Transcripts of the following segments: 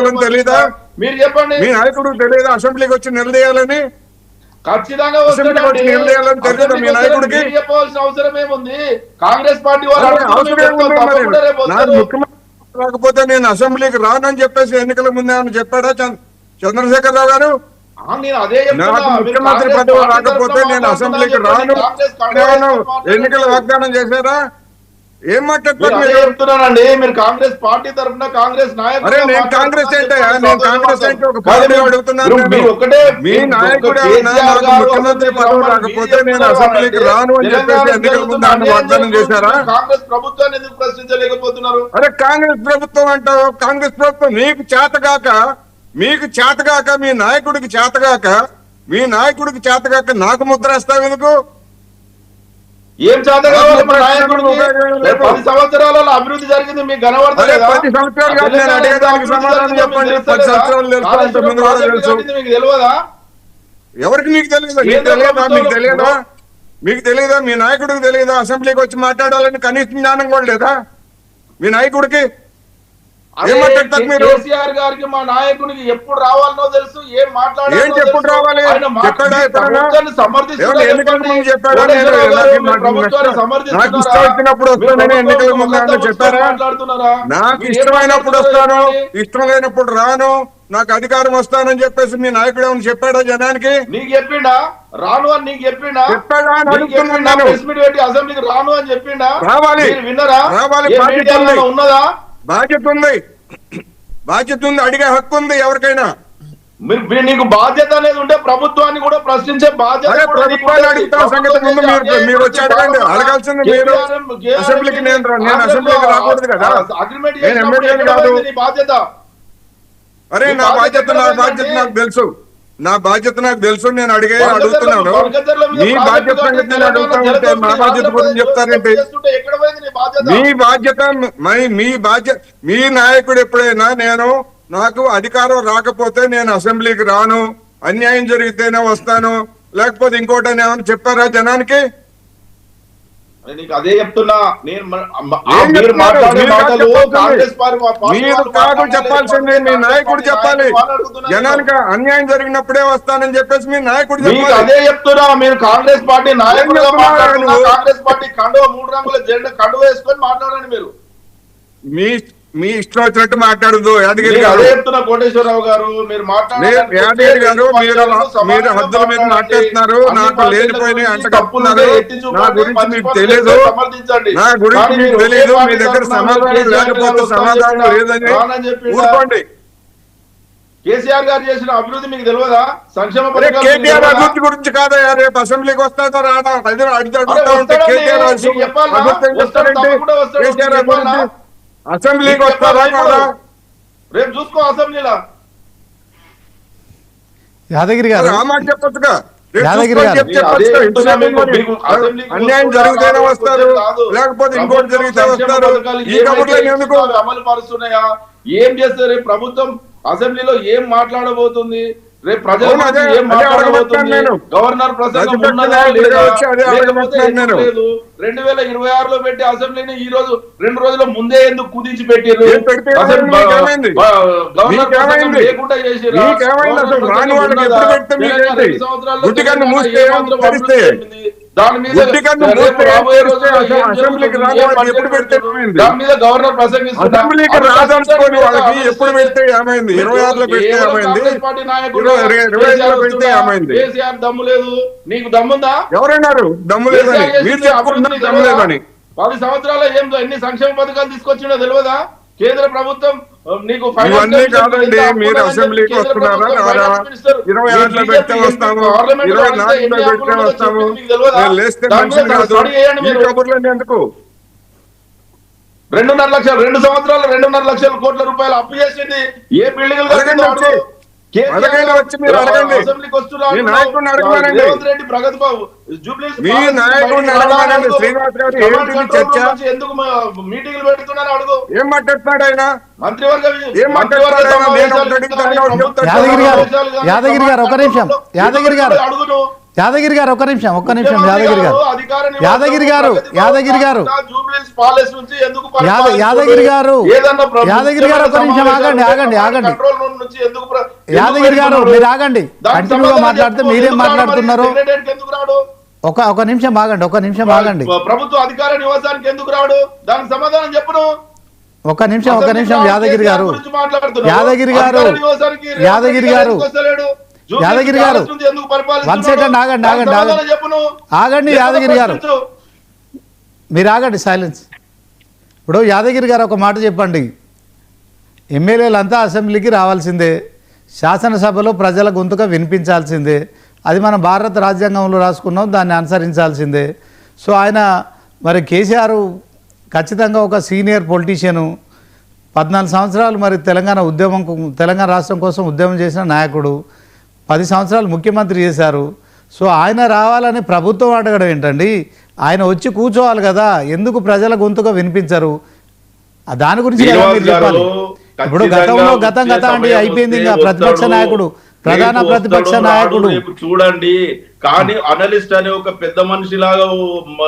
నిలదీయాలని తెలీదా? మీరు చెప్పండి. మీ నాయకుడికి తెలియదా అసెంబ్లీకి వచ్చి నిలదీయాలని? ఖచ్చితంగా అసెంబ్లీకి వచ్చి నిలదీయాలని తెలియదా మీ నాయకుడికి? చెప్పవలసిన అవసరం ఏముంది? కాంగ్రెస్ పార్టీ వాళ్ళు నాకు ముఖ్యమంత్రి రాకపోతే నేను అసెంబ్లీకి రానని చెప్పేసి ఎన్నికల ముందే అని చెప్పాడా చంద్రశేఖరరావు గారు? నాకు ముఖ్యమంత్రి పదవి రాకపోతే నేను అసెంబ్లీకి రాను ఎన్నికల వాగ్దానం చేశారా? ఏం మాట్లాడుతున్నారండి మీరు? కాంగ్రెస్ పార్టీ తరఫున కాంగ్రెస్ నాయకుడు. అరే నేను కాంగ్రెస్ అంటే నేను కాంగ్రెస్ అంటే ఒక పార్టీ అడుగుతున్నాను. మీ నాయకుడు ముఖ్యమంత్రి పదవి రాకపోతే నేను అసెంబ్లీకి రాను అని చెప్పేసి ఎన్నికల ముందు వాగ్దానం చేశారా? కాంగ్రెస్ ప్రభుత్వాన్ని ఎందుకు ప్రశ్నించలేకపోతున్నారు? అరే కాంగ్రెస్ ప్రభుత్వం అంటావు. కాంగ్రెస్ ప్రభుత్వం మీకు చేతగాక మీ నాయకుడికి చేతగాక నాకు ముద్ర వేస్తావు ఎందుకు? ఏం చేత కావాలి? 10 సంవత్సరాలలో అభివృద్ధి జరిగింది మీకు కనబడతలేదు? 10 సంవత్సరాలు కాదు నేను అడిగేదానికి సమాధానం చెప్పండి. 10 సంవత్సరాలు మీకు తెలియదా? ఎవరికి మీకు తెలియదా? మీకు తెలియదా? మీ నాయకుడికి తెలియదా అసెంబ్లీకి వచ్చి మాట్లాడాలని కనీస జ్ఞానం కూడా లేదా మీ నాయకుడికి? కేసీఆర్ గారికి మా నాయకుడికి ఎప్పుడు రావాలనో తెలుసు, ఏం మాట్లాడాలో ఎప్పుడు రావాలి ఇష్టమైనప్పుడు వస్తానని ఎన్నికల ముందు చెప్పారా? నాకు ఇష్టమైనప్పుడు వస్తాను, ఇష్టం లేనప్పుడు రాను, నాకు అధికారం వస్తానని చెప్పేసి మీ నాయకుడు ఏమని చెప్పాడా జనానికి? నీకు చెప్పిండా రాను అని? నీకు చెప్పిండా? అసెంబ్లీకి రాను అని చెప్పిండా? రావాలి, విన్నరా? ఉన్నదా? బాధ్యత ఉంది, అడిగే హక్కు ఉంది ఎవరికైనా. నీకు బాధ్యత అనేది ఉంటే ప్రభుత్వాన్ని కూడా ప్రశ్నించే బాధ్యత. ప్రభుత్వాన్ని అడుగుతా సంగతి ముందు మీరు వచ్చి అడగండి. అడగాల్సింది మీరు. అసెంబ్లీకి నేను అసెంబ్లీకి రాకూడదు కదా, నేను ఎమ్మెల్యేని కాదు. అరే నా బాధ్యత నాకు తెలుసు. నేను అడుగుతున్నాను. మీ బాధ్యత సంగతి నేను అడుగుతా ఉంటే నా బాధ్యత గురించి చెప్తారేంటి? మీ నాయకుడు ఎప్పుడైనా నాకు అధికారం రాకపోతే నేను అసెంబ్లీకి రాను, అన్యాయం జరిగితేనే వస్తాను, లేకపోతే ఇంకోటని ఏమైనా చెప్పారా జనానికి? నీకు అదే చెప్తున్నా నేను. మీరు కాదు చెప్పాల్సింది, మీ నాయకుడు చెప్పాలి. జనానికి అన్యాయం జరిగినప్పుడే వస్తానని చెప్పేసి మీ నాయకుడు చెప్పాలి. అదే చెప్తున్నా. మీరు కాంగ్రెస్ పార్టీ నాయకుడుగా మాట్లాడుతున్నా. కాంగ్రెస్ పార్టీ కండువ 3 రంగుల జెండా కండువ వేసుకొని మాట్లాడండి. మీరు మీ ఇష్టం వచ్చినట్టు మాట్లాడదు యాదగిరి గారు. కోటేశ్వరరావు గారు మీరు యాదగిరి గారు మీరు హద్దుల మీద మాట్లాడుతున్నారు. నాకు లేనిపోయినాయి అంట కప్పుతున్నారు. నా గురించి మీకు తెలియదు, మీ దగ్గర సమాధానం లేకపోతే సమాధానం లేదని ఊరుకోండి. కేసీఆర్ గారు చేసిన అభివృద్ధి మీకు తెలియదా? సంక్షేమ కేటీఆర్ అభివృద్ధి గురించి కాదా? రేపు అసెంబ్లీకి వస్తాదో రాదా? అసెంబ్లీకి వస్తారా? రేపు చూసుకో అసెంబ్లీలో. యాదగిరి గారు చెప్పొచ్చుగా. అన్యాయం జరిగితేనే వస్తారు, లేకపోతే ఇంకోటి జరిగితే వస్తారు. ఈ కబుర్లు ఎందుకు? అమలు పరుస్తున్నాయా? ఏం చేస్తారు? రేపు ప్రభుత్వం అసెంబ్లీలో ఏం మాట్లాడబోతుంది? రేపు ప్రజలు ఏం మాట్లాడబోతుంది? గవర్నర్ ప్రసంగం ఉన్నదా లేదా? 2026లో పెట్టి అసెంబ్లీని ఈ రోజు 2 రోజుల ముందే ఎందుకు కుదించి పెట్టారు? గవర్నర్ ప్రసంగం లేకుండా చేసారు. దాని మీద రాబోయే రోజుల్లో దాని మీద గవర్నర్ ప్రసంగిస్తున్నారు. కేసీఆర్ దమ్ము లేదు, నీకు దమ్ముందా? ఎవరన్నారు దమ్ము లేదని? 10 సంవత్సరాలు ఎన్ని సంక్షేమ పథకాలు తీసుకొచ్చిండో తెలియదా? కేంద్ర ప్రభుత్వం నీకు ఇవన్నీ కాదండి. మీరు అసెంబ్లీకి వస్తున్నారా? 26లో పెడితే వస్తాము, 24లో పెడితే వస్తాము. లేస్తే మనిషిని కాదు. ఎందుకు 2.5 లక్షలు 2 సంవత్సరాలు 2.5 లక్షల కోట్ల రూపాయలు అప్పు చేసింది ఏ బిల్డింగ్? వచ్చి మీరు అడగండి. మీ నాయకుడిని అడగమనండి. ప్రగతి బాబు మీ నాయకుడిని అడగమనండి. శ్రీనివాస్ గారు చర్చ ఎందుకు మీటింగ్లు పెడుతున్నారని అడుగు. ఏం మాట్లాడుతున్నాడు ఆయన? మంత్రివర్గం ఏం మాట్లాడుతున్నాడు? యాదగిరి గారు ఒక నిమిషం. యాదగిరి గారు ఒక్క నిమిషం. యాదగిరి గారు ఒక నిమిషం ఆగండి. నుంచి ఎందుకు యాదగిరి గారు మీరు ఆగండి, కంటిన్యూగా మాట్లాడితే మీరేం మాట్లాడుతున్నారు? ఎందుకు రాడు? ఒక నిమిషం ఆగండి. ప్రభుత్వ అధికార నివాసానికి ఎందుకు రాడు? దానికి సమాధానం చెప్పను. ఒక నిమిషం యాదగిరి గారు 1 సెకండ్ ఆగండి యాదగిరి గారు, మీరు ఆగండి, సైలెన్స్. ఇప్పుడు యాదగిరి గారు ఒక మాట చెప్పండి. ఎమ్మెల్యేలంతా అసెంబ్లీకి రావాల్సిందే, శాసనసభలో ప్రజల గొంతుగా వినిపించాల్సిందే, అది మనం భారత రాజ్యాంగంలో రాసుకున్నాం, దాన్ని అనుసరించాల్సిందే. సో ఆయన మరి కేసీఆర్ ఖచ్చితంగా ఒక సీనియర్ పొలిటీషియను, 14 సంవత్సరాలు మరి తెలంగాణ రాష్ట్రం కోసం ఉద్యమం చేసిన నాయకుడు, 10 సంవత్సరాలు ముఖ్యమంత్రి చేశారు. సో ఆయన రావాలని ప్రభుత్వం అడగడం ఏంటండి? ఆయన వచ్చి కూర్చోవాలి కదా, ఎందుకు ప్రజల గొంతుగా వినిపించరు? దాని గురించి మీరు చెప్పాలి. ఇప్పుడు గతం అండి, అయిపోయింది. ఇంకా ప్రతిపక్ష నాయకుడు, ప్రధాన ప్రతిపక్ష నాయకుడు చూడండి. కానీ అనలిస్ట్ అనే ఒక పెద్ద మనిషి లాగా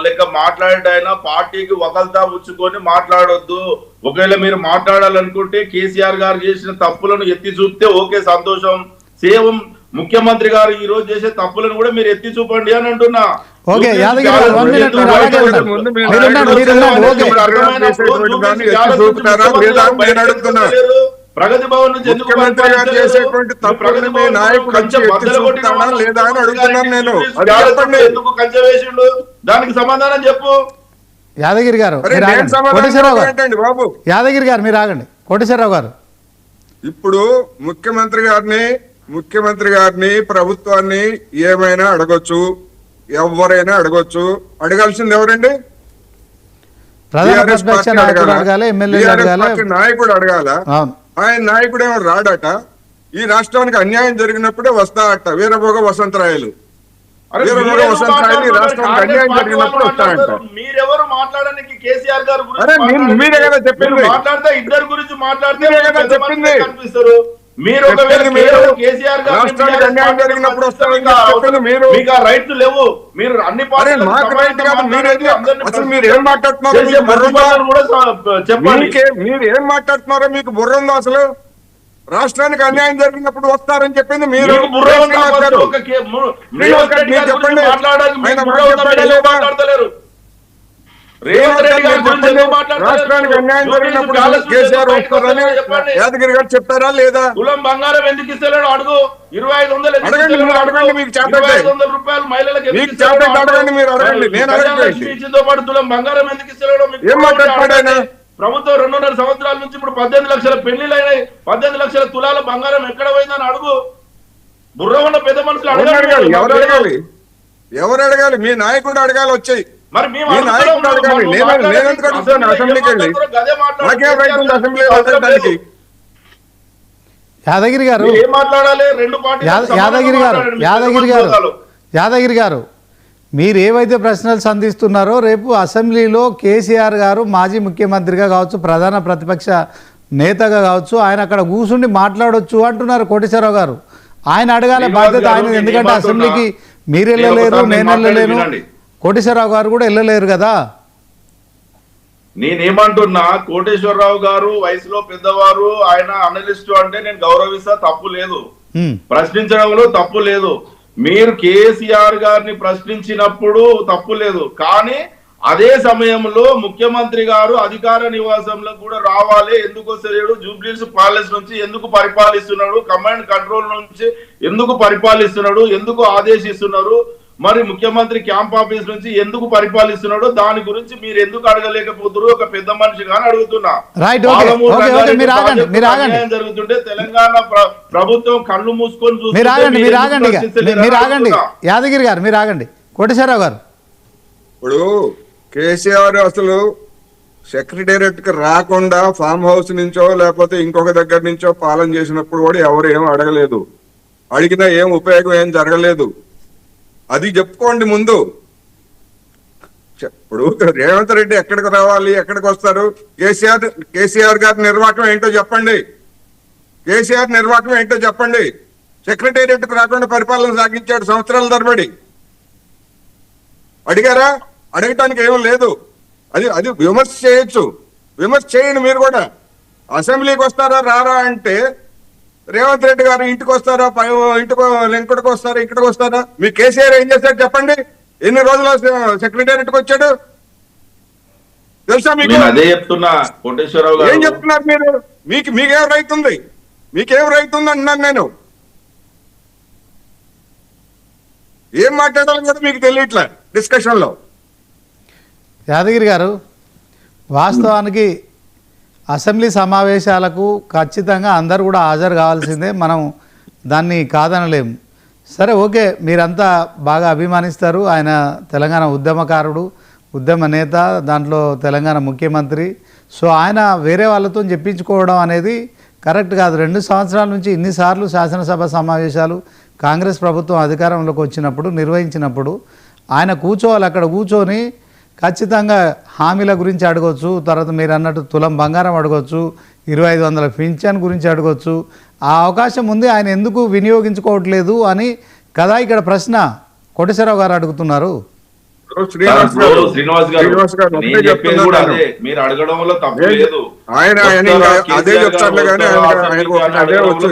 లెక్క మాట్లాడైనా పార్టీకి ఒకల్తా ఉచ్చుకొని మాట్లాడొద్దు. ఒకవేళ మీరు మాట్లాడాలనుకుంటే కేసీఆర్ గారు చేసిన తప్పులను ఎత్తి చూపితే ఓకే, సంతోషం. సేమ్ ముఖ్యమంత్రి గారు ఈ రోజు చేసే తప్పులను కూడా మీరు ఎత్తి చూపండి అని అంటున్నా. ఓకే యాదగిరి గారు, ప్రగతి భవన్ నుంచి ముఖ్యమంత్రి గారు చేసేటువంటి తప్పులను మీ నాయకుడు లేదా అని అడుగుతున్నాను నేను. ఎందుకు కంచె వేసిండు? దానికి సమాధానం చెప్పు యాదగిరి గారు. బాబు యాదగిరి గారు మీరు ఆగండి. కోటేశ్వరరావు గారు, ఇప్పుడు ముఖ్యమంత్రి గారిని ప్రభుత్వాన్ని ఏమైనా అడగొచ్చు, ఎవరైనా అడగొచ్చు. అడగాల్సింది ఎవరండి? నాయకుడు అడగాల. ఆయన నాయకుడు ఏమో రాడట. ఈ రాష్ట్రానికి అన్యాయం జరిగినప్పుడే వస్తాడట. వీరభోగ వసంతరాయలు రాష్ట్రానికి అన్యాయం జరిగినప్పుడు వస్తాడంట. మీరెవరు మాట్లాడడానికి? కేసీఆర్ గారు మీరే కదా చెప్పింది. మాట్లాడితే ఇద్దరు గురించి మాట్లాడితే చెప్పింది. కనిపిస్తారు. మీరు రాష్ట్రానికి అన్యాయం జరిగినప్పుడు వస్తాడని మీరు రైట్ లేవు. మీరు అన్ని అసలు మీరు ఏం మాట్లాడుతున్నారో చెప్పండి. మీరు ఏం మాట్లాడుతున్నారో మీకు బుర్ర ఉందో? అసలు రాష్ట్రానికి అన్యాయం జరిగినప్పుడు వస్తారని చెప్పింది మీరు. చెప్పండి, రాష్ట్రానికి అన్యాయం జరిగినప్పుడు కేసీఆర్ వస్తారని యాదగిరి గారు చెప్పారా లేదా? కులం బంగారం ఎందుకు ఇస్తలేడు అడుగు. 2500 అడగండి, మీకు రూపాయలు మహిళలకు అడగండి, మీరు అడగండి. నేను ఇచ్చిందో పాటు తులం బంగారం ఎందుకు ఇస్తలేడో ఏం మాట్లాడుతున్నాడు? ప్రభుత్వం 2.5 సంవత్సరాల నుంచి ఇప్పుడు 18 లక్షల పెళ్లిళ్ళు అయినాయి. 18 లక్షల తులాల బంగారం ఎక్కడ పోయిందని అడుగు. బుర్ర ఉన్న పెద్ద మనుషులు అడగాలి. ఎవరు అడగాలి? మీ నాయకుడు అడగాలి వచ్చాయి. మరి నాయకుడు అడగాలి. నేనెందుకు అడుగుతాను? అసెంబ్లీకి వెళ్ళి నాకేం రైట్ ఉంది అసెంబ్లీ అడగడానికి? యాదగిరి గారు ఏం మాట్లాడాలి? రెండు పార్టీలు యాదగిరి గారు మీరు ఏవైతే ప్రశ్నలు సంధిస్తున్నారో, రేపు అసెంబ్లీలో కేసీఆర్ గారు మాజీ ముఖ్యమంత్రిగా కావచ్చు, ప్రధాన ప్రతిపక్ష నేతగా కావచ్చు, ఆయన అక్కడ కూర్చుండి మాట్లాడొచ్చు అంటున్నారు కోటేశ్వరరావు గారు. ఆయన అడగాల బాధ్యత ఆయన. ఎందుకంటే అసెంబ్లీకి మీరు వెళ్ళలేరు, నేను వెళ్ళలేను, కోటేశ్వరరావు గారు కూడా వెళ్ళలేరు కదా. నేనేమంటున్నా, కోటేశ్వరరావు గారు వయసులో పెద్దవారు, ఆయన అనలిస్టు అంటే నేను గౌరవిస్తా, తప్పు లేదు. ప్రశ్నించడంలో తప్పు లేదు. మీరు కేసీఆర్ గారిని ప్రశ్నించినప్పుడు తప్పు లేదు. కానీ అదే సమయంలో ముఖ్యమంత్రి గారు అధికార నివాసంలో కూడా రావాలి. ఎందుకు వస్తలేడు? జూబ్లీహిల్స్ ప్యాలెస్ నుంచి ఎందుకు పరిపాలిస్తున్నాడు? కమాండ్ కంట్రోల్ నుంచి ఎందుకు పరిపాలిస్తున్నాడు? ఎందుకు ఆదేశిస్తున్నారు? మరి ముఖ్యమంత్రి క్యాంప్ ఆఫీస్ నుంచి ఎందుకు పరిపాలిస్తున్నాడో దాని గురించి మీరు ఎందుకు అడగలేకపోతున్నారు? ఒక పెద్ద మనిషిగానే అడుగుతున్నా. జరుగుతుంటే తెలంగాణ ప్రభుత్వం కళ్ళు మూసుకొని చూస్తుంది. యాదగిరి గారు మీరు ఆగండి. కోటేశ్వరరావు గారు, ఇప్పుడు కేసీఆర్ అసలు సెక్రటేరియట్ కి రాకుండా ఫామ్ హౌస్ నుంచో లేకపోతే ఇంకొక దగ్గర నుంచో పాలన చేసినప్పుడు కూడా ఎవరు ఏం అడగలేదు. అడిగినా ఏం ఉపయోగం ఏం జరగలేదు. అది చెప్పుకోండి ముందు. ఇప్పుడు రేవంత్ రెడ్డి ఎక్కడికి రావాలి, ఎక్కడికి వస్తారు? కేసీఆర్ గారి నిర్వాహకం ఏంటో చెప్పండి. కేసీఆర్ నిర్వాహకం ఏంటో చెప్పండి. సెక్రటేరియట్ కు రాకుండా పరిపాలన సాగించాడు సంవత్సరాల తరబడి. అడిగారా? అడగటానికి ఏమీ లేదు. అది విమర్శ చేయొచ్చు, విమర్శ చేయండి మీరు కూడా. అసెంబ్లీకి వస్తారా రారా అంటే రేవంత్ రెడ్డి గారు ఇంటికి వస్తారా, ఇంటికి ఇంటికి వస్తారా, ఇక్కడికి వస్తారా? మీ కేసీఆర్ ఏం చేస్తాడు చెప్పండి? ఎన్ని రోజులు సెక్రటేరియట్కి వచ్చాడు తెలుసా మీకు? నేను అదే చెప్తున్నా కోటేశ్వరరావు ఏం గారు. చెప్తున్నారు మీరు? మీకేం రైతుంది? మీకేం రైతుంది అంటున్నాను నేను. ఏం మాట్లాడాలి కూడా మీకు తెలియట్లే డిస్కషన్ లో. యాదగిరి గారు, వాస్తవానికి అసెంబ్లీ సమావేశాలకు ఖచ్చితంగా అందరూ కూడా హాజరు కావాల్సిందే, మనం దాన్ని కాదనలేము. సరే, ఓకే, మీరంతా బాగా అభిమానిస్తారు. ఆయన తెలంగాణ ఉద్యమకారుడు, ఉద్యమ నేత, దాంట్లో తెలంగాణ ముఖ్యమంత్రి. సో ఆయన వేరే వాళ్ళతో చెప్పించుకోవడం అనేది కరెక్ట్ కాదు. 2 సంవత్సరాల నుంచి ఇన్నిసార్లు శాసనసభ సమావేశాలు కాంగ్రెస్ ప్రభుత్వం అధికారంలోకి వచ్చినప్పుడు నిర్వహించినప్పుడు ఆయన కూర్చోవాలి. అక్కడ కూర్చొని ఖచ్చితంగా హామీల గురించి అడగవచ్చు, తర్వాత మీరు అన్నట్టు తులం బంగారం అడగవచ్చు, 2500 పింఛన్ గురించి అడగవచ్చు. ఆ అవకాశం ఉంది, ఆయన ఎందుకు వినియోగించుకోవట్లేదు అని కదా ఇక్కడ ప్రశ్న కోటేశ్వరరావు గారు అడుగుతున్నారు. శ్రీనివాస్ గారు నేను చెప్పేది కూడా అదే. మీరు అడగడంలో తప్పు లేదు. ఆయన అదే చెప్తారు కానీ అదే వచ్చు.